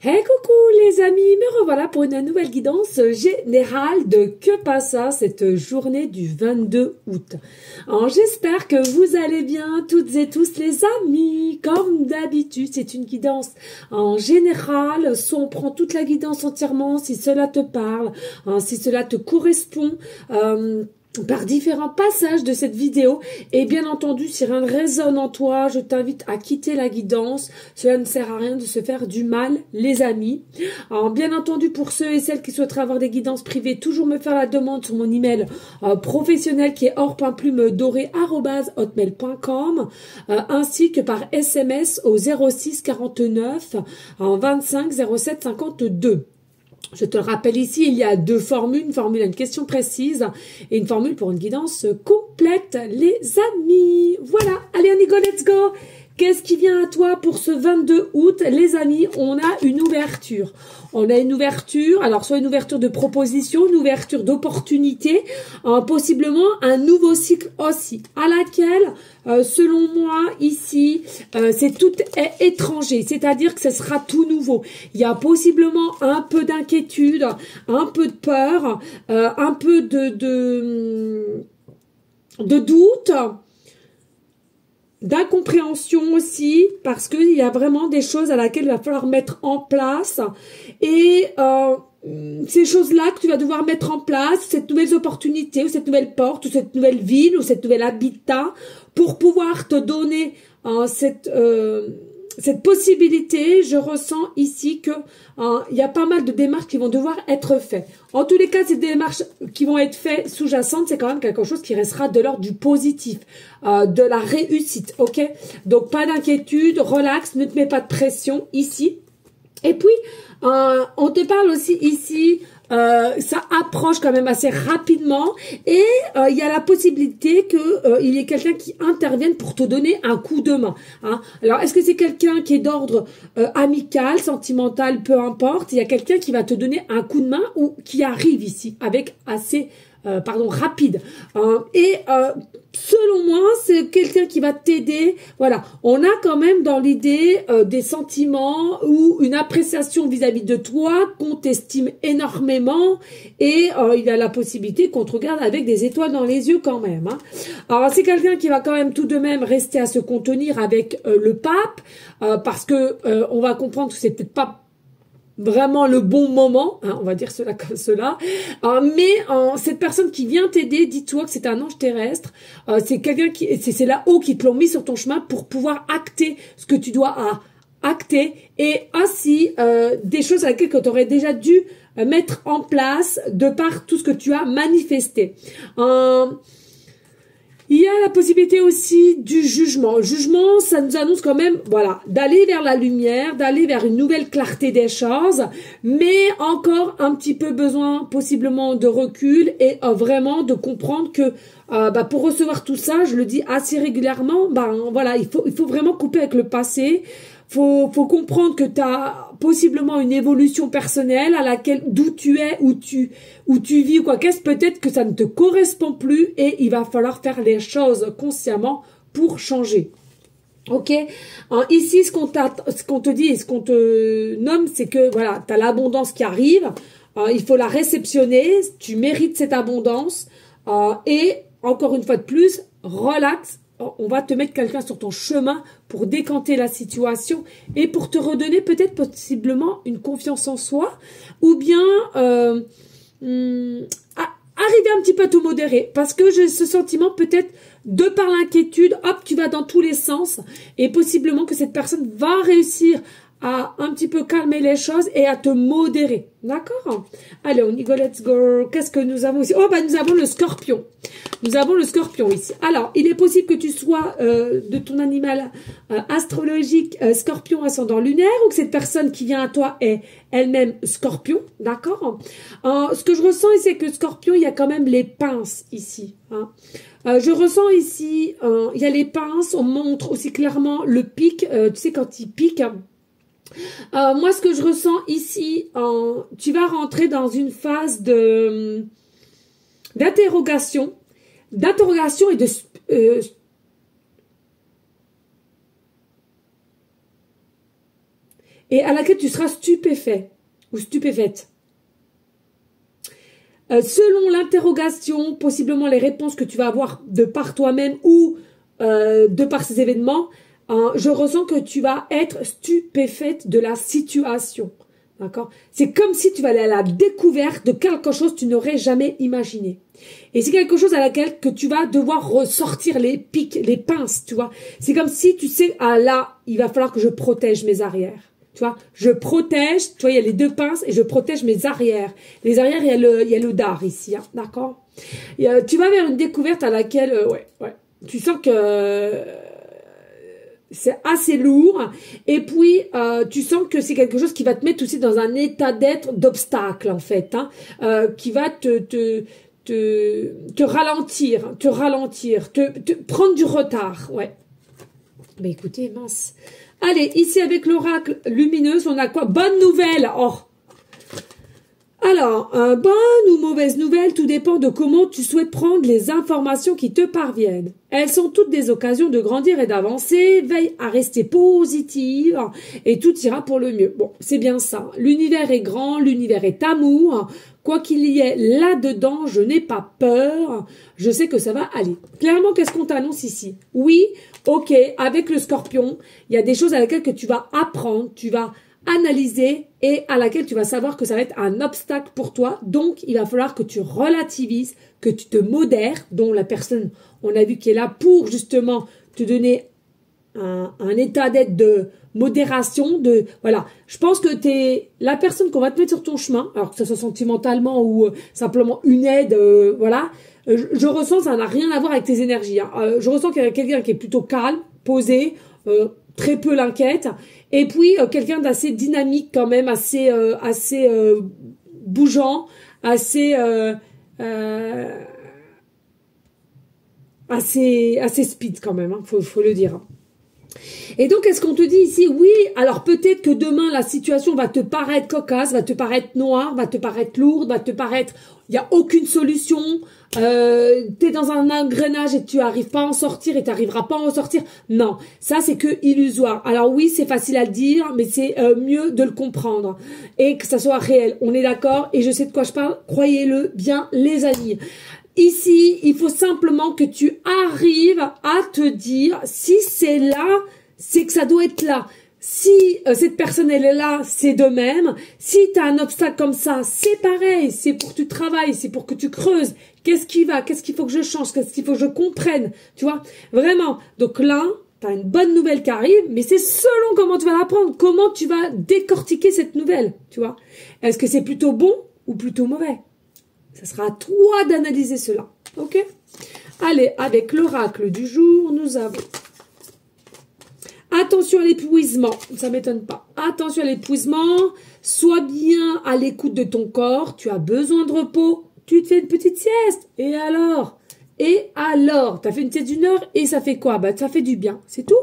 Hey coucou les amis, me revoilà pour une nouvelle guidance générale de que passa cette journée du 22 août. Alors j'espère que vous allez bien toutes et tous les amis. Comme d'habitude, c'est une guidance en général, soit on prend toute la guidance entièrement si cela te parle, si cela te correspond. Par différents passages de cette vidéo et bien entendu si rien ne résonne en toi, je t'invite à quitter la guidance. Cela ne sert à rien de se faire du mal les amis. Alors bien entendu pour ceux et celles qui souhaiteraient avoir des guidances privées, toujours me faire la demande sur mon email professionnel qui est or.plume-doré@hotmail.com ainsi que par SMS au 06 49 25 07 52. Je te le rappelle ici, il y a deux formules, une formule à une question précise et une formule pour une guidance complète, les amis. Voilà, allez on y go, let's go. Qu'est-ce qui vient à toi pour ce 22 août, les amis? On a une ouverture. On a une ouverture, alors soit une ouverture de proposition, une ouverture d'opportunité, possiblement un nouveau cycle aussi, à laquelle, selon moi, ici, c'est tout est étranger, c'est-à-dire que ce sera tout nouveau. Il y a possiblement un peu d'inquiétude, un peu de peur, un peu de doute, d'incompréhension aussi, parce qu'il y a vraiment des choses à laquelle il va falloir mettre en place, et ces choses-là que tu vas devoir mettre en place, cette nouvelle opportunité, ou cette nouvelle porte, ou cette nouvelle ville, ou cette nouvelle habitat, pour pouvoir te donner cette possibilité. Je ressens ici que il y a pas mal de démarches qui vont devoir être faites. En tous les cas, ces démarches qui vont être faites sous-jacentes, c'est quand même quelque chose qui restera de l'ordre du positif, de la réussite, ok? Donc, pas d'inquiétude, relax, ne te mets pas de pression ici. Et puis, on te parle aussi ici, ça approche quand même assez rapidement et il y a la possibilité que il y ait quelqu'un qui intervienne pour te donner un coup de main. Hein. Alors, est-ce que c'est quelqu'un qui est d'ordre amical, sentimental, peu importe? Il y a quelqu'un qui va te donner un coup de main ou qui arrive ici avec assez rapide. Selon moi, c'est quelqu'un qui va t'aider. Voilà, on a quand même dans l'idée des sentiments ou une appréciation vis-à-vis de toi qu'on t'estime énormément et il y a la possibilité qu'on te regarde avec des étoiles dans les yeux quand même. Hein. Alors, c'est quelqu'un qui va quand même tout de même rester à se contenir avec le pape parce que on va comprendre que c'est peut-être pas vraiment le bon moment, hein, on va dire cela comme cela, mais cette personne qui vient t'aider, dis-toi que c'est un ange terrestre, c'est quelqu'un qui, c'est là-haut qui te l'ont mis sur ton chemin pour pouvoir acter ce que tu dois acter, et ainsi des choses avec lesquelles tu aurais déjà dû mettre en place de par tout ce que tu as manifesté. Il y a la possibilité aussi du jugement. Le jugement, ça nous annonce quand même, voilà, d'aller vers la lumière, d'aller vers une nouvelle clarté des choses, mais encore un petit peu besoin possiblement de recul et vraiment de comprendre que pour recevoir tout ça, je le dis assez régulièrement, voilà, il faut vraiment couper avec le passé. Faut comprendre que tu as possiblement une évolution personnelle à laquelle, d'où tu es, où tu vis ou quoi qu'est-ce, peut-être que ça ne te correspond plus et il va falloir faire les choses consciemment pour changer. Ok, ici ce qu'on te dit et ce qu'on te nomme, c'est que voilà, tu as l'abondance qui arrive, il faut la réceptionner, tu mérites cette abondance et encore une fois de plus, relax. On va te mettre quelqu'un sur ton chemin pour décanter la situation et pour te redonner peut-être possiblement une confiance en soi ou bien arriver un petit peu à te modérer parce que j'ai ce sentiment peut-être de par l'inquiétude, hop, tu vas dans tous les sens et possiblement que cette personne va réussir à un petit peu calmer les choses et à te modérer. D'accord? Allez, on y go, let's go. Qu'est-ce que nous avons ici? Oh, nous avons le scorpion. Nous avons le scorpion ici. Alors, il est possible que tu sois de ton animal astrologique scorpion ascendant lunaire ou que cette personne qui vient à toi est elle-même scorpion. D'accord? Ce que je ressens, c'est que scorpion, il y a quand même les pinces ici. Hein. Je ressens ici, il y a les pinces, on montre aussi clairement le pic. Tu sais, quand il pique... moi, ce que je ressens ici, tu vas rentrer dans une phase d'interrogation et de et à laquelle tu seras stupéfait ou stupéfaite. Selon l'interrogation, possiblement les réponses que tu vas avoir de par toi-même ou de par ces événements, je ressens que tu vas être stupéfaite de la situation. D'accord? C'est comme si tu vas aller à la découverte de quelque chose que tu n'aurais jamais imaginé. Et c'est quelque chose à laquelle que tu vas devoir ressortir les pics, les pinces, tu vois. C'est comme si tu sais, ah là, il va falloir que je protège mes arrières. Tu vois, je protège, tu vois, il y a les deux pinces et je protège mes arrières. Les arrières, il y a le dard ici, hein, d'accord? Tu vas vers une découverte à laquelle, ouais, tu sens que c'est assez lourd. Et puis, tu sens que c'est quelque chose qui va te mettre aussi dans un état d'être d'obstacle, en fait, hein, qui va te ralentir, te prendre du retard, ouais. Mais écoutez, mince. Allez, ici avec l'oracle lumineuse, on a quoi? Bonne nouvelle. Oh. Alors, bonne ou mauvaise nouvelle, tout dépend de comment tu souhaites prendre les informations qui te parviennent. Elles sont toutes des occasions de grandir et d'avancer. Veille à rester positive et tout ira pour le mieux. Bon, c'est bien ça. L'univers est grand, l'univers est amour. Quoi qu'il y ait là-dedans, je n'ai pas peur. Je sais que ça va aller. Clairement, qu'est-ce qu'on t'annonce ici? Oui, ok, avec le scorpion, il y a des choses à laquelle que tu vas apprendre, tu vas analyser et à laquelle tu vas savoir que ça va être un obstacle pour toi. Donc, il va falloir que tu relativises, que tu te modères, dont la personne, on a vu, qui est là pour justement te donner un état d'être de modération, voilà. Je pense que t'es la personne qu'on va te mettre sur ton chemin, alors que ce soit sentimentalement ou simplement une aide, voilà. Je ressens, ça n'a rien à voir avec tes énergies, hein. Je ressens qu'il y a quelqu'un qui est plutôt calme, posé, très peu l'inquiète, et puis quelqu'un d'assez dynamique quand même, assez bougeant, assez speed quand même, hein, faut le dire. Et donc, est-ce qu'on te dit ici, oui, alors peut-être que demain, la situation va te paraître cocasse, va te paraître noire, va te paraître lourde, va te paraître, il n'y a aucune solution, t'es dans un engrenage et tu n'arrives pas à en sortir et tu n'arriveras pas à en sortir. Non, ça c'est que illusoire. Alors oui, c'est facile à le dire, mais c'est mieux de le comprendre et que ça soit réel. On est d'accord et je sais de quoi je parle, croyez-le bien les amis. Ici, il faut simplement que tu arrives à te dire, si c'est là, c'est que ça doit être là. Si cette personne, elle est là, c'est de même. Si tu as un obstacle comme ça, c'est pareil. C'est pour que tu travailles, c'est pour que tu creuses. Qu'est-ce qui va? Qu'est-ce qu'il faut que je change? Qu'est-ce qu'il faut que je comprenne? Tu vois? Vraiment. Donc là, tu as une bonne nouvelle qui arrive, mais c'est selon comment tu vas la prendre. Comment tu vas décortiquer cette nouvelle? Tu vois? Est-ce que c'est plutôt bon ou plutôt mauvais? Ça sera à toi d'analyser cela. Ok? Allez, avec l'oracle du jour, nous avons... Attention à l'épuisement, ça ne m'étonne pas. Attention à l'épuisement, sois bien à l'écoute de ton corps, tu as besoin de repos, tu te fais une petite sieste. Et alors? Tu as fait une sieste d'1 heure et ça fait quoi? Bah, ça fait du bien, c'est tout.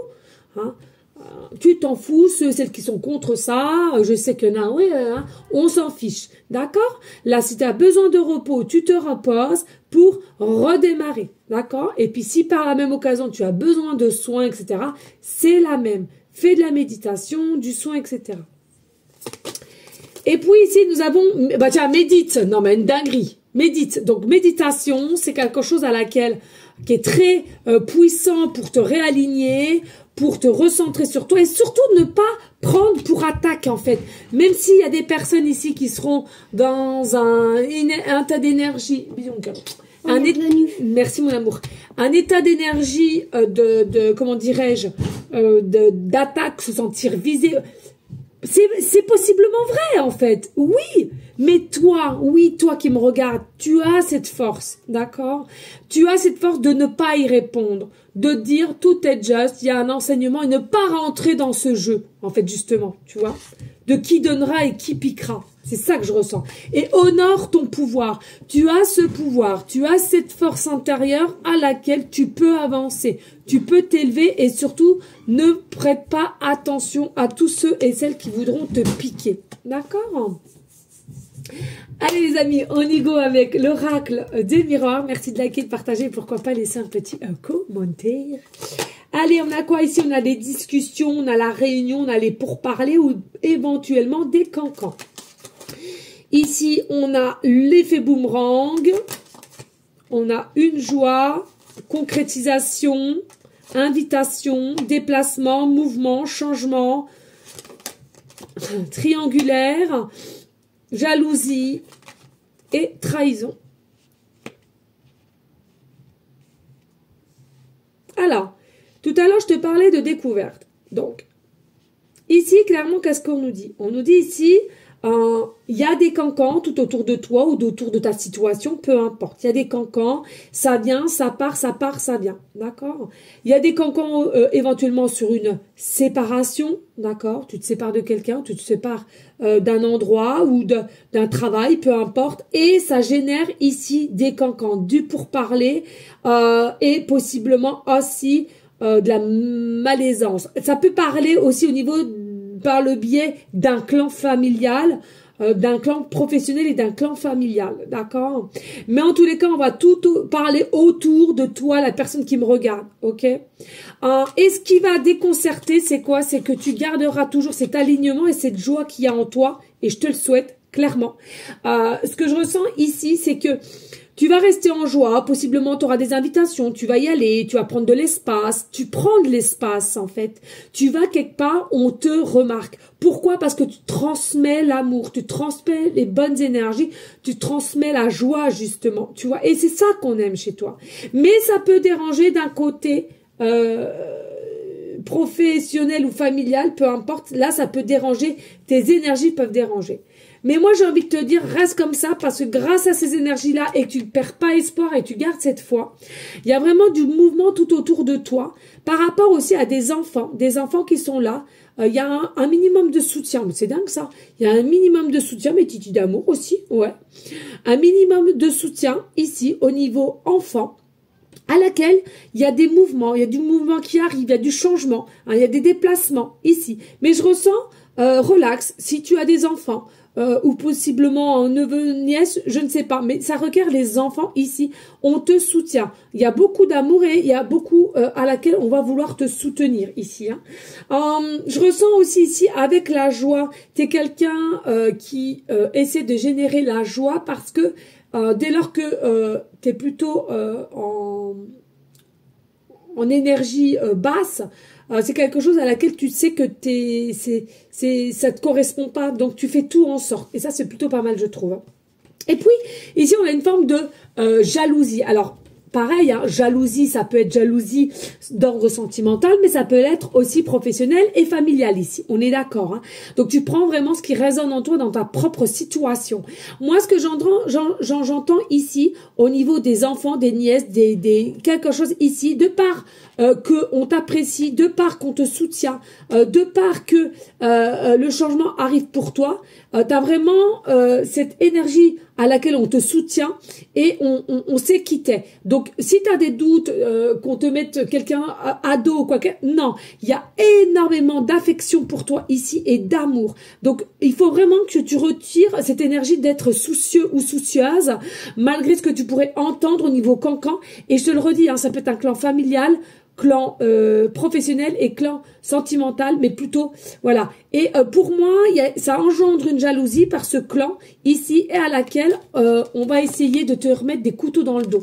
Hein? Tu t'en fous, celles qui sont contre ça, je sais qu'il y en a, oui, hein, on s'en fiche, d'accord? Là, si tu as besoin de repos, tu te reposes pour redémarrer, d'accord? Et puis, si par la même occasion, tu as besoin de soins, etc., c'est la même. Fais de la méditation, du soin, etc. Et puis, ici, nous avons, bah tiens, médite, non mais une dinguerie, médite. Donc, méditation, c'est quelque chose qui est très puissant pour te réaligner, pour te recentrer sur toi et surtout ne pas prendre pour attaque en fait. Même s'il y a des personnes ici qui seront dans un tas d'énergie. Merci mon amour. Un état d'énergie comment dirais-je, d'attaque, se sentir visé. C'est possiblement vrai en fait, oui, mais toi, qui me regardes, tu as cette force, d'accord? Tu as cette force de ne pas y répondre, de dire tout est juste, il y a un enseignement et ne pas rentrer dans ce jeu, en fait justement, tu vois? De qui donnera et qui piquera, c'est ça que je ressens. Et honore ton pouvoir, tu as ce pouvoir, tu as cette force intérieure à laquelle tu peux avancer. Tu peux t'élever et surtout, ne prête pas attention à tous ceux et celles qui voudront te piquer. D'accord? Allez les amis, on y go avec l'oracle des miroirs. Merci de liker, de partager, pourquoi pas laisser un petit commentaire. Allez, on a quoi ici? On a des discussions, on a la réunion, on a les pourparlers ou éventuellement des cancans. Ici, on a l'effet boomerang. On a une joie, concrétisation, invitation, déplacement, mouvement, changement, triangulaire, jalousie et trahison. Alors, tout à l'heure, je te parlais de découverte. Donc, ici, clairement, qu'est-ce qu'on nous dit? On nous dit ici, il y a des cancans tout autour de toi ou autour de ta situation, peu importe. Il y a des cancans, ça vient, ça part, ça vient. D'accord? Il y a des cancans éventuellement sur une séparation. D'accord? Tu te sépares de quelqu'un, tu te sépares d'un endroit ou d'un travail, peu importe. Et ça génère ici des cancans, du pourparler et possiblement aussi de la malaisance. Ça peut parler aussi au niveau par le biais d'un clan familial, d'un clan professionnel et d'un clan familial, d'accord? Mais en tous les cas, on va tout parler autour de toi, la personne qui me regarde, ok? Et ce qui va déconcerter, c'est quoi? C'est que tu garderas toujours cet alignement et cette joie qu'il y a en toi, et je te le souhaite, clairement. Ce que je ressens ici, c'est que tu vas rester en joie, possiblement tu auras des invitations, tu vas y aller, tu vas prendre de l'espace, tu prends de l'espace en fait. Tu vas quelque part, on te remarque. Pourquoi? Parce que tu transmets l'amour, tu transmets les bonnes énergies, tu transmets la joie justement, tu vois. Et c'est ça qu'on aime chez toi. Mais ça peut déranger d'un côté professionnel ou familial, peu importe. Là, ça peut déranger, tes énergies peuvent déranger. Mais moi, j'ai envie de te dire, reste comme ça, parce que grâce à ces énergies-là, et que tu ne perds pas espoir et tu gardes cette foi, il y a vraiment du mouvement tout autour de toi, par rapport aussi à des enfants qui sont là. Il y a un minimum de soutien, mais c'est dingue ça. Il y a un minimum de soutien, mais titi d'amour aussi, ouais. Un minimum de soutien ici, au niveau enfant, à laquelle il y a des mouvements, il y a du mouvement qui arrive, il y a du changement, hein, il y a des déplacements ici. Mais je ressens relax, si tu as des enfants, ou possiblement un neveu, nièce, je ne sais pas, mais ça requiert les enfants ici. On te soutient. Il y a beaucoup d'amour et il y a beaucoup à laquelle on va vouloir te soutenir ici. Hein. Je ressens aussi ici avec la joie, tu es quelqu'un qui essaie de générer la joie parce que dès lors que tu es plutôt en énergie basse, c'est quelque chose à laquelle tu sais que ça te correspond pas, donc tu fais tout en sorte. Et ça, c'est plutôt pas mal, je trouve. Et puis, ici, on a une forme de jalousie. Alors, pareil, hein, jalousie, ça peut être jalousie d'ordre sentimental, mais ça peut être aussi professionnel et familial ici. On est d'accord. Hein. Donc, tu prends vraiment ce qui résonne en toi dans ta propre situation. Moi, ce que j'entends ici, au niveau des enfants, des nièces, quelque chose ici, de part qu'on t'apprécie, de part qu'on te soutient, de part que le changement arrive pour toi, tu as vraiment cette énergie à laquelle on te soutient et on sait qui t'es. Donc, si tu as des doutes, qu'on te mette quelqu'un à dos ou quoi que... Non, il y a énormément d'affection pour toi ici et d'amour. Donc, il faut vraiment que tu retires cette énergie d'être soucieux ou soucieuse, malgré ce que tu pourrais entendre au niveau cancan. Et je te le redis, hein, ça peut être un clan familial, clan professionnel et clan sentimental, mais plutôt, voilà. Et pour moi, ça engendre une jalousie par ce clan ici et à laquelle on va essayer de te remettre des couteaux dans le dos.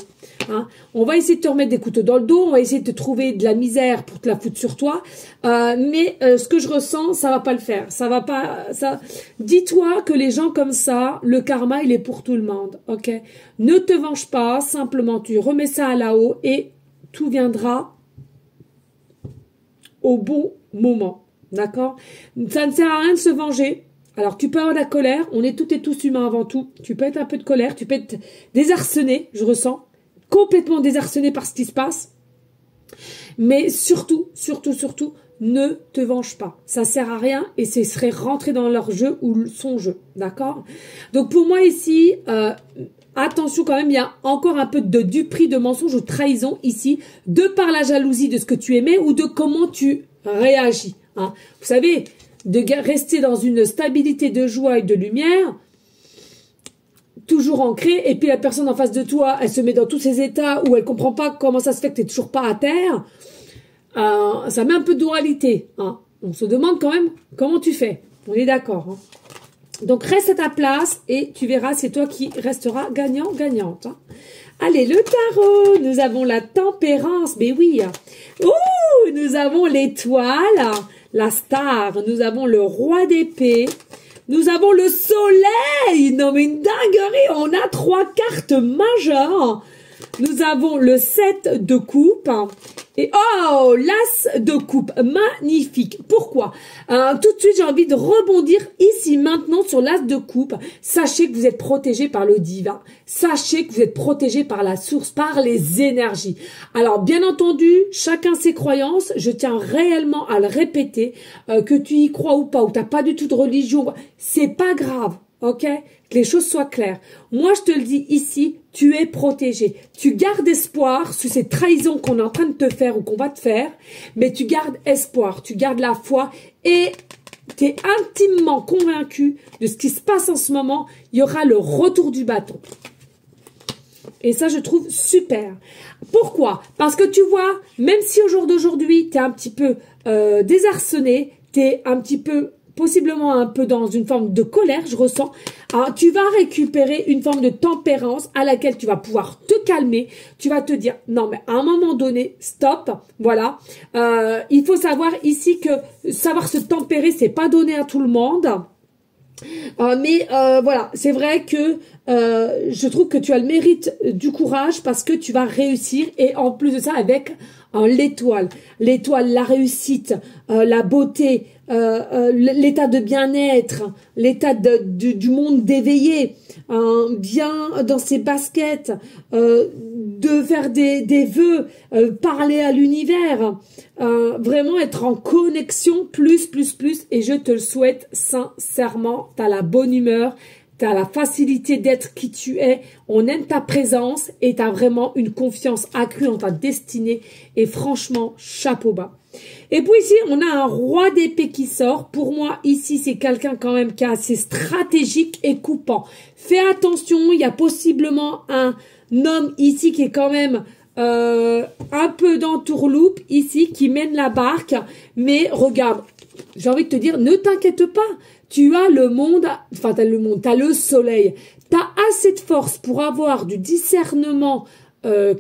Hein. On va essayer de te remettre des couteaux dans le dos, on va essayer de te trouver de la misère pour te la foutre sur toi, mais ce que je ressens, ça va pas le faire. Ça va pas. Ça. Dis-toi que les gens comme ça, le karma, il est pour tout le monde. Ok. Ne te venge pas, simplement tu remets ça à là-haut et tout viendra au bon moment, d'accord? Ça ne sert à rien de se venger. Alors, tu peux avoir de la colère, on est toutes et tous humains avant tout. Tu peux être un peu de colère, tu peux être désarçonné, je ressens, complètement désarçonné par ce qui se passe. Mais surtout, ne te venge pas. Ça sert à rien et ce serait rentrer dans leur jeu ou son jeu, d'accord? Donc, pour moi ici... attention quand même, il y a encore un peu de duperie, de mensonge ou de trahison ici, de par la jalousie de ce que tu aimais ou de comment tu réagis. Hein. Vous savez, de rester dans une stabilité de joie et de lumière, toujours ancrée, et puis la personne en face de toi, elle se met dans tous ces états où elle comprend pas comment ça se fait que tu n'es toujours pas à terre. ça met un peu de dualité. Hein. On se demande quand même comment tu fais. On est d'accord. Hein. Donc, reste à ta place et tu verras, c'est toi qui resteras gagnant-gagnante. Hein. Allez, le tarot, nous avons la tempérance, mais oui. Ouh, nous avons l'étoile, la star, nous avons le roi d'épée, nous avons le soleil. Non, mais une dinguerie, on a 3 cartes majeures. Nous avons le 7 de coupe et oh, l'as de coupe, magnifique. Pourquoi? Tout de suite, j'ai envie de rebondir ici maintenant sur l'as de coupe. Sachez que vous êtes protégé par le divin. Sachez que vous êtes protégé par la source, par les énergies. Alors, bien entendu, chacun ses croyances. Je tiens réellement à le répéter, que tu y crois ou pas, ou t'as pas du tout de religion, c'est pas grave. Ok, que les choses soient claires. Moi, je te le dis ici, tu es protégé. Tu gardes espoir sur ces trahisons qu'on est en train de te faire ou qu'on va te faire, mais tu gardes espoir, tu gardes la foi et tu es intimement convaincu de ce qui se passe en ce moment. Il y aura le retour du bâton. Et ça, je trouve super. Pourquoi? Parce que tu vois, même si au jour d'aujourd'hui, tu es un petit peu désarçonné, tu es un petit peu possiblement un peu dans une forme de colère, je ressens, tu vas récupérer une forme de tempérance à laquelle tu vas pouvoir te calmer, tu vas te dire, non mais à un moment donné, stop, voilà, il faut savoir ici que savoir se tempérer, c'est pas donné à tout le monde, mais voilà, c'est vrai que je trouve que tu as le mérite du courage parce que tu vas réussir et en plus de ça avec l'étoile, la réussite, la beauté, l'état de bien-être, l'état du monde d'éveillé, bien dans ses baskets, de faire des vœux, parler à l'univers, vraiment être en connexion plus, et je te le souhaite sincèrement, t'as la bonne humeur, t'as la facilité d'être qui tu es, on aime ta présence et t'as vraiment une confiance accrue en ta destinée et franchement, chapeau bas. Et puis ici, on a un roi d'épée qui sort. Pour moi, ici, c'est quelqu'un quand même qui est assez stratégique et coupant. Fais attention, il y a possiblement un homme ici qui est quand même un peu d'entourloupe ici, qui mène la barque. Mais regarde, j'ai envie de te dire, ne t'inquiète pas. Tu as le monde, enfin t'as le monde, t'as le soleil. T'as assez de force pour avoir du discernement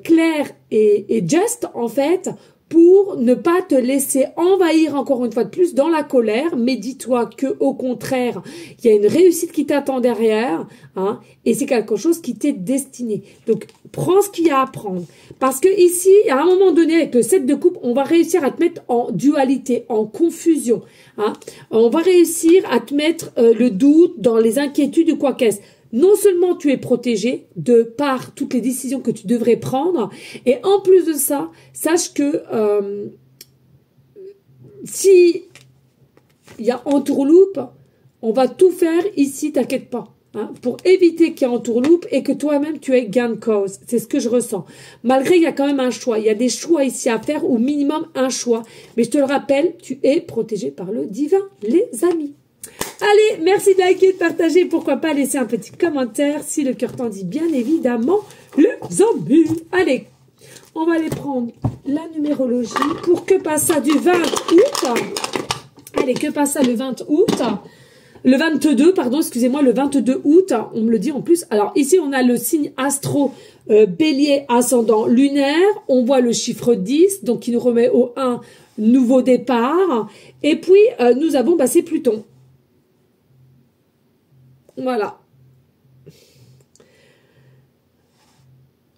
clair et juste en fait, pour ne pas te laisser envahir encore une fois de plus dans la colère, mais dis-toi que au contraire, il y a une réussite qui t'attend derrière, hein, et c'est quelque chose qui t'est destiné. Donc, prends ce qu'il y a à prendre. Parce que ici, à un moment donné, avec le 7 de coupe, on va réussir à te mettre en dualité, en confusion. Hein. On va réussir à te mettre le doute dans les inquiétudes ou quoi qu'est-ce. Non seulement tu es protégé de par toutes les décisions que tu devrais prendre, et en plus de ça, sache que si il y a entourloupe, on va tout faire ici, t'inquiète pas, hein, pour éviter qu'il y ait entourloupe et que toi-même tu aies gain de cause. C'est ce que je ressens. Malgré, il y a quand même un choix. Il y a des choix ici à faire, au minimum un choix. Mais je te le rappelle, tu es protégé par le divin, les amis. Allez, merci de liker, de partager, pourquoi pas laisser un petit commentaire si le cœur t'en dit, bien évidemment, les amis. Allez, on va aller prendre la numérologie pour que passe ça du 20 août. Allez, que passe ça le 20 août. Le 22, pardon, excusez-moi, le 22 août, on me le dit en plus. Alors ici, on a le signe astro bélier ascendant lunaire. On voit le chiffre 10, donc qui nous remet au 1, nouveau départ. Et puis, nous avons, c'est Pluton. Voilà.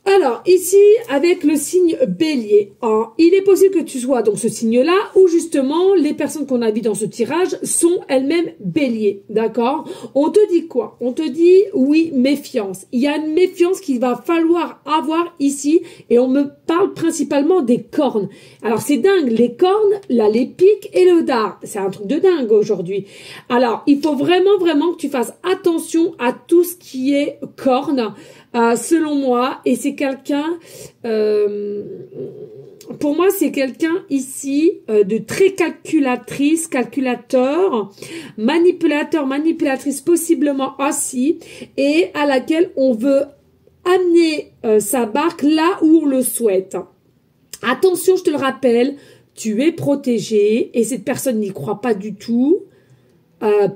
Alors, ici, avec le signe bélier, hein, il est possible que tu sois donc ce signe-là, où justement, les personnes qu'on a vues dans ce tirage sont elles-mêmes béliers, d'accord? On te dit quoi? On te dit, oui, méfiance. Il y a une méfiance qu'il va falloir avoir ici, et on me parle principalement des cornes. Alors, c'est dingue, les cornes, là, les pics et le dard. C'est un truc de dingue aujourd'hui. Alors, il faut vraiment, vraiment que tu fasses attention à tout ce qui est cornes, selon moi, et c'est quelqu'un, pour moi, c'est quelqu'un ici de très calculatrice, calculateur, manipulateur, manipulatrice possiblement aussi, et à laquelle on veut amener sa barque là où on le souhaite. Attention, je te le rappelle, tu es protégé et cette personne n'y croit pas du tout,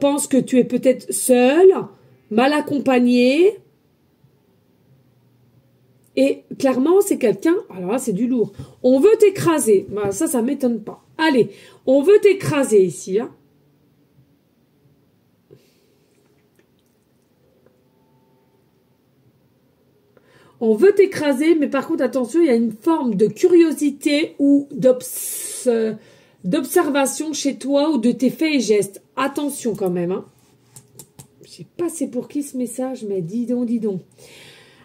pense que tu es peut-être seul, mal accompagné. Et clairement, c'est quelqu'un, alors là, c'est du lourd. On veut t'écraser. Ben, ça m'étonne pas. Allez, on veut t'écraser ici. Hein. On veut t'écraser, mais par contre, attention, il y a une forme de curiosité ou d'observation chez toi ou de tes faits et gestes. Attention quand même. Hein. Je sais pas c'est pour qui ce message, mais dis donc, dis donc.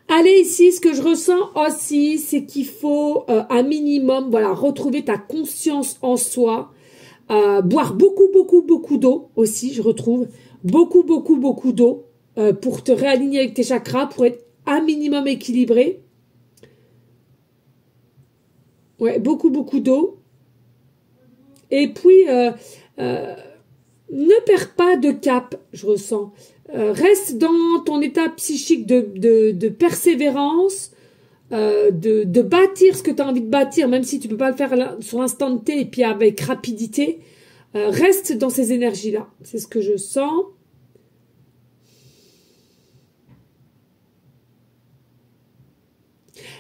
Allez, ici, ce que je ressens aussi, c'est qu'il faut un minimum, voilà, retrouver ta conscience en soi, boire beaucoup d'eau aussi, je retrouve, beaucoup d'eau pour te réaligner avec tes chakras, pour être un minimum équilibré. Ouais, beaucoup d'eau. Et puis, ne perds pas de cap, je ressens. Reste dans ton état psychique de persévérance, de bâtir ce que tu as envie de bâtir, même si tu peux pas le faire sur l'instant T et puis avec rapidité. Reste dans ces énergies-là. C'est ce que je sens.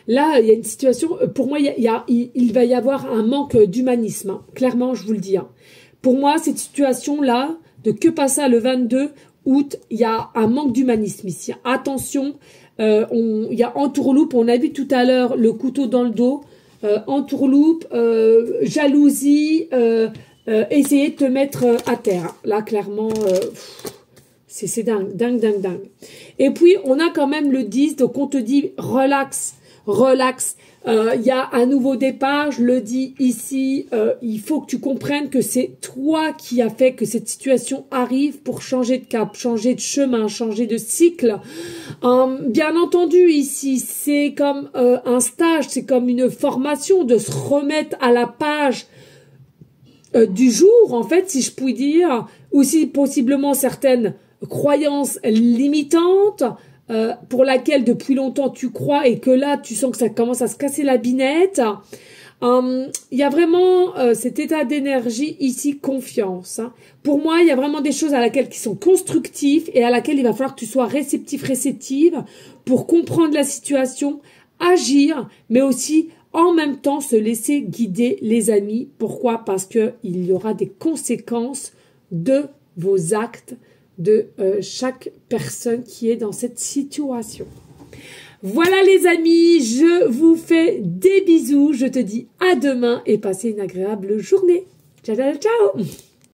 Là, il y a une situation, pour moi, il va y avoir un manque d'humanisme. Hein. Clairement, je vous le dis. Hein. Pour moi, cette situation-là, de que passer le 22 août, il y a un manque d'humanisme ici. Attention, il y a entourloupe, on a vu tout à l'heure le couteau dans le dos, entourloupe, jalousie, essayer de te mettre à terre. Là, clairement, c'est dingue. Et puis, on a quand même le 10, donc on te dit relax. Il y a un nouveau départ, je le dis ici, il faut que tu comprennes que c'est toi qui as fait que cette situation arrive pour changer de cap, changer de chemin, changer de cycle. Bien entendu, ici, c'est comme un stage, c'est comme une formation de se remettre à la page du jour, en fait, si je puis dire, ou si possiblement certaines croyances limitantes, pour laquelle depuis longtemps tu crois et que là tu sens que ça commence à se casser la binette. Il y a vraiment cet état d'énergie ici, confiance. Hein. Pour moi, il y a vraiment des choses à laquelle qui sont constructives et à laquelle il va falloir que tu sois réceptive pour comprendre la situation, agir, mais aussi en même temps se laisser guider, les amis. Pourquoi? Parce que il y aura des conséquences de vos actes, de chaque personne qui est dans cette situation. Voilà les amis, je vous fais des bisous, je te dis à demain et passez une agréable journée. Ciao.